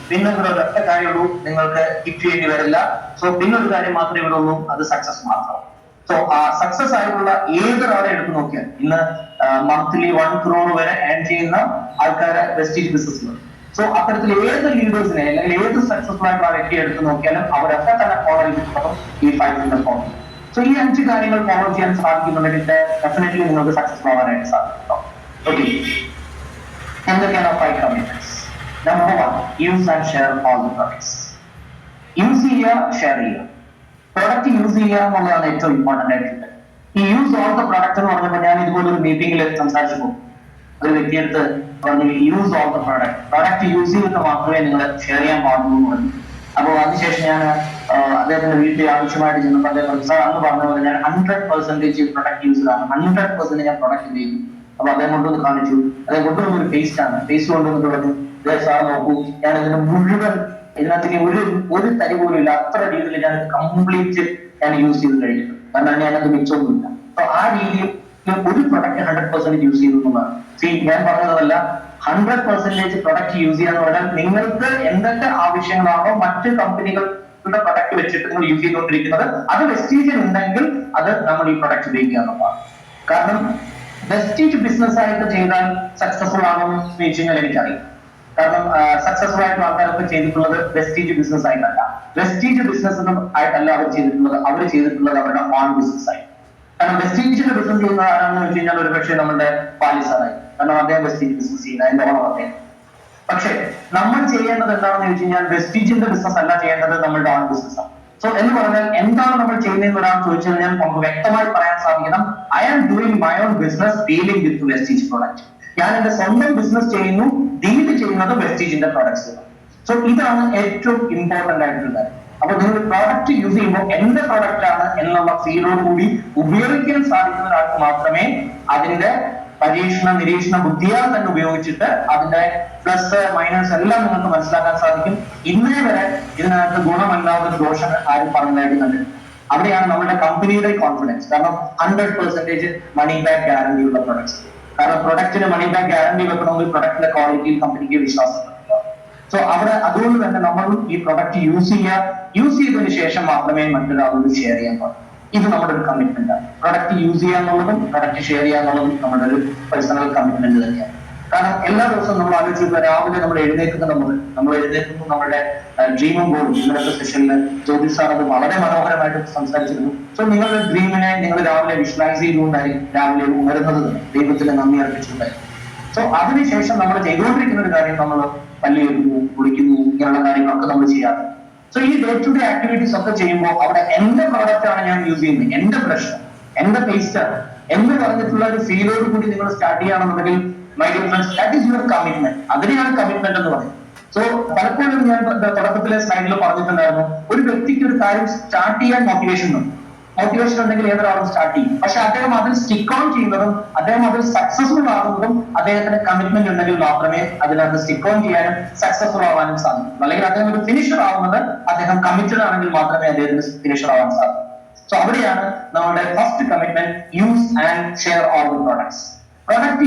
പിന്നെ ഇവിടെ ഒരൊറ്റ കാര്യമുള്ളൂ, നിങ്ങൾക്ക് കിറ്റ് ചെയ്യേണ്ടി വരില്ല. സോ പിന്നെ ഒരു കാര്യം മാത്രമേ ഇവിടെ ഉള്ളൂ, അത് സക്സസ് മാത്രം. സോ ആ സക്സസ് ആയിട്ടുള്ള ഏതൊരാളെ എടുത്തു നോക്കിയാൽ ഇന്ന് മന്ത്ലി 1 crore വരെ ഏൺ ചെയ്യുന്ന ആൾക്കാരെ വെസ്റ്റീജ് ബിസിനസ്സിൽ. സോ അത്തരത്തിൽ ഏത് ലീഡേഴ്സിനെ അല്ലെങ്കിൽ ഏത് സക്സസ്ഫുൾ ആയിട്ടുള്ള വ്യക്തിയെ എടുത്തു നോക്കിയാലും അവരൊക്കെ തന്നെ ഫോളോ ചെയ്തിട്ടുള്ളതും ഈ 5 finger ഫോർമുല. സോ ഈ 5 കാര്യങ്ങൾ ഫോളോ ചെയ്യാൻ സാധിക്കുന്നുണ്ടെങ്കിൽ ഡെഫിനറ്റ്ലി നിങ്ങൾക്ക് സക്സസ്ഫുൾ ആവാനായിട്ട് സാധിക്കും. ഓക്കെ, എന്തൊക്കെയാണ് 5 commitments? Number 1, use and share all the products. Use ചെയ്യുക, ഷെയർ ചെയ്യുക. പ്രൊഡക്റ്റ് യൂസ് ചെയ്യുക എന്നുള്ളതാണ് ഏറ്റവും ഇമ്പോർട്ടന്റ് ആയിട്ടുള്ളത്. ഈ യൂസ് ഓൾ ദ പ്രൊഡക്റ്റ് എന്ന് പറഞ്ഞപ്പോൾ ഞാൻ ഇതുപോലെ ഒരു മീറ്റിംഗിൽ സംസാരിച്ചു പോകും. ഒരു വ്യക്തിയെടുത്ത് പറഞ്ഞു use all the product use ചെയ്തിട്ട് മാത്രമേ നിങ്ങൾ ഷെയർ ചെയ്യാൻ പാടുള്ളൂ എന്ന് പറഞ്ഞു. അപ്പോൾ അതിനുശേഷം ഞാൻ അദ്ദേഹത്തിന്റെ വീട്ടിൽ ആവശ്യമായിട്ട് ചെന്നപ്പോൾ അദ്ദേഹം സാർ അന്ന് പറഞ്ഞ പോലെ ഞാൻ 100% പ്രൊഡക്റ്റ് യൂസറാണ്, 100% ഞാൻ പ്രൊഡക്റ്റ് ചെയ്യുന്നു. അപ്പൊ അദ്ദേഹം കൊണ്ടുവന്ന് കാണിച്ചു. അദ്ദേഹം കൊണ്ടുവന്ന ഒരു പേസ്റ്റ് ആണ്. പേസ്റ്റ് കൊണ്ടുവന്നിട്ട് പറഞ്ഞു, സാർ നോക്കൂ, ഞാൻ ഇതിന് മുഴുവൻ ഇതിനകത്തേക്ക് ഒരു തരി പോലും ഇല്ല, അത്ര രീതിയിൽ ഞാൻ കംപ്ലീറ്റ് ഞാൻ യൂസ് ചെയ്ത് കഴിഞ്ഞിട്ടുണ്ട്. കാരണം അതിനകത്ത് മിച്ചമൊന്നുമില്ല. അപ്പൊ ആ രീതിയിൽ ഒരു പ്രൊഡക്റ്റ് 100% യൂസ് ചെയ്തു എന്നുള്ളതാണ്. ഞാൻ പറഞ്ഞതല്ല, 100% പ്രൊഡക്റ്റ് യൂസ് ചെയ്യാന്ന് പറഞ്ഞാൽ നിങ്ങൾക്ക് എന്തൊക്കെ ആവശ്യങ്ങളാണോ മറ്റ് കമ്പനികളുടെ പ്രൊഡക്റ്റ് വെച്ചിട്ട് നിങ്ങൾ യൂസ് ചെയ്തുകൊണ്ടിരിക്കുന്നത്, അത് വെസ്റ്റീജിൽ ഉണ്ടെങ്കിൽ അത് നമ്മൾ ഈ പ്രൊഡക്റ്റ് ഉപയോഗിക്കുക എന്നുള്ളതാണ്. കാരണം വെസ്റ്റീജ് ബിസിനസ് ആയിട്ട് ചെയ്താൽ സക്സസ്ഫുൾ ആണെന്ന് ചോദിച്ചു കഴിഞ്ഞാൽ എനിക്കറിയാം. കാരണം സക്സസ്ഫുൾ ആയിട്ടുള്ള ആൾക്കാരൊക്കെ ചെയ്തിട്ടുള്ളത് വെസ്റ്റീജ് ബിസിനസ് ആയിട്ടല്ല. വെസ്റ്റീജ് ബിസിനസ് ആയിട്ടല്ല അവർ ചെയ്തിട്ടുള്ളത് അവരുടെ ഓൺ ബിസിനസ് ആയി. കാരണം വെസ്റ്റീജിന്റെ ബിസിനസ് ചെയ്യുന്ന ആരാണെന്ന് വെച്ച് കഴിഞ്ഞാൽ ഒരു പക്ഷേ നമ്മുടെ പാലിസാറായി. കാരണം അദ്ദേഹം വെസ്റ്റീജ് ബിസിനസ് ചെയ്യുന്ന അതിന്റെ ഓണം അദ്ദേഹം. പക്ഷെ നമ്മൾ ചെയ്യേണ്ടത് എന്താണെന്ന് ചോദിച്ചു കഴിഞ്ഞാൽ വെസ്റ്റീജിന്റെ ബിസിനസ് അല്ല ചെയ്യേണ്ടത്, നമ്മളുടെ ഓൺ ബിസിനസ് ആണ്. സോ എന്ന് പറഞ്ഞാൽ എന്താണ് നമ്മൾ ചെയ്യുന്നതെന്ന് ഒരാൾ ചോദിച്ചു കഴിഞ്ഞാൽ നമുക്ക് വ്യക്തമായി പറയാൻ സാധിക്കണം, I am doing my own business dealing with Vestige product. ഞാൻ എന്റെ സ്വന്തം ബിസിനസ് ചെയ്യുന്നു, ഡീൽ ചെയ്യുന്നത് വെസ്റ്റീജിന്റെ പ്രോഡക്ട്സ്. സോ ഇതാണ് ഏറ്റവും ഇമ്പോർട്ടന്റ് ആയിട്ടുള്ളത്. അപ്പൊ നിങ്ങൾ പ്രോഡക്റ്റ് യൂസ് ചെയ്യുമ്പോൾ എന്റെ പ്രോഡക്റ്റ് ആണ് എന്നുള്ള ഫീലോട് കൂടി ഉപയോഗിക്കാൻ സാധിക്കുന്ന ഒരാൾക്ക് മാത്രമേ അതിന്റെ പരീക്ഷണ നിരീക്ഷണ ബുദ്ധിയാൽ തന്നെ ഉപയോഗിച്ചിട്ട് അതിന്റെ പ്ലസ് മൈനസ് എല്ലാം നിങ്ങൾക്ക് മനസ്സിലാക്കാൻ സാധിക്കും. ഇന്നേ വരെ ഇതിനകത്ത് ഗുണമല്ലാതെ ദോഷം ആരും പറഞ്ഞതായിട്ട് കണ്ടിട്ടുണ്ട്. അവിടെയാണ് നമ്മുടെ കമ്പനിയുടെ കോൺഫിഡൻസ്. കാരണം 100% മണി ബാക്ക് ഗ്യാരണ്ടി ഉള്ള പ്രൊഡക്ട്സ്. കാരണം പ്രൊഡക്റ്റിന് മണി ബാക്ക് ഗ്യാരണ്ടി വെക്കണമെങ്കിൽ പ്രൊഡക്റ്റിന്റെ ക്വാളിറ്റിയിൽ കമ്പനിക്ക് വിശ്വാസം. സോ അവിടെ അതുകൊണ്ട് തന്നെ നമ്മളും ഈ പ്രൊഡക്റ്റ് യൂസ് ചെയ്തതിനു ശേഷം മാത്രമേ മറ്റൊരാളോട് ഷെയർ ചെയ്യാൻ പാടുള്ളൂ. ഇത് നമ്മുടെ ഒരു കമ്മിറ്റ്മെന്റ് ആണ്. പ്രൊഡക്റ്റ് യൂസ് ചെയ്യാന്നുള്ളതും പ്രൊഡക്റ്റ് ഷെയർ ചെയ്യാന്നുള്ളതും നമ്മുടെ ഒരു പേഴ്സണൽ കമ്മിറ്റ്മെന്റ് തന്നെയാണ്. കാരണം എല്ലാ ദിവസവും നമ്മൾ ആലോചിക്കുക, രാവിലെ നമ്മൾ എഴുന്നേൽക്കുമ്പോൾ നമ്മുടെ ഡ്രീമും ഗോളും. ഇന്നത്തെ സെഷനിൽ ജ്യോതി സാർ അത് വളരെ മനോഹരമായിട്ട് സംസാരിച്ചിരുന്നു. സോ നിങ്ങളുടെ ഡ്രീമിനെ നിങ്ങൾ രാവിലെ വിഷ്വലൈസ് ചെയ്തുകൊണ്ടായിരിക്കും രാവിലെ ഉണരുന്നത് തന്നെ, ദൈവത്തിന് നന്ദി അർപ്പിച്ചുകൊണ്ടായിരിക്കും. സോ അതിനുശേഷം നമ്മൾ ചെയ്തുകൊണ്ടിരിക്കുന്ന ഒരു കാര്യം, നമ്മൾ പല്ല് കഴുകുന്നു, കുളിക്കുന്നു, ഇങ്ങനെയുള്ള കാര്യങ്ങളൊക്കെ നമ്മൾ ചെയ്യാറ്. സോ ഈ ഡേ ടു ഡേ ആക്ടിവിറ്റീസ് ഒക്കെ ചെയ്യുമ്പോൾ അവിടെ എന്റെ പ്രോഡക്റ്റ് ആണ് ഞാൻ യൂസ് ചെയ്യുന്നത്, എന്റെ ബ്രഷ്, എന്റെ പേസ്റ്റ് ആണ് എന്ന് പറഞ്ഞിട്ടുള്ള ഒരു ഫീലോട് കൂടി നിങ്ങൾ സ്റ്റാർട്ട് ചെയ്യുകയാണെന്നുണ്ടെങ്കിൽ my dear friends, that is your commitment. അതിനെയാണ് കമ്മിറ്റ്മെന്റ് എന്ന് പറയുന്നത്. സോ പലപ്പോഴും ഞാൻ തുടക്കത്തിലെ സ്ലൈഡിൽ പറഞ്ഞിട്ടുണ്ടായിരുന്നു, ഒരു വ്യക്തിക്ക് ഒരു കാര്യം സ്റ്റാർട്ട് ചെയ്യാൻ മോട്ടിവേഷൻ ഉണ്ടെങ്കിൽ ഏതൊരാളും സ്റ്റാർട്ട് ചെയ്യും. പക്ഷെ അദ്ദേഹം അതിൽ സ്റ്റിക്ക് ഓൺ ചെയ്യുന്നതും അദ്ദേഹം അതിൽ സക്സസ്ഫുൾ ആകുന്നതും അദ്ദേഹത്തിന്റെ കമ്മിറ്റ്മെന്റ് ഉണ്ടെങ്കിൽ മാത്രമേ അതിനകത്ത് സ്റ്റിക്ക് ഓൺ ചെയ്യാനും സക്സസ്ഫുൾ ആവാനും സാധിക്കും. അല്ലെങ്കിൽ അദ്ദേഹം ഒരു ഫിനിഷർ ആവുന്നത് അദ്ദേഹം കമ്മിറ്റഡ് ആണെങ്കിൽ മാത്രമേ അദ്ദേഹത്തിന് ഫിനിഷർ ആവാൻ സാധിക്കൂ. സോ അവിടെയാണ് നമ്മുടെ first commitment, use and share all the products. Product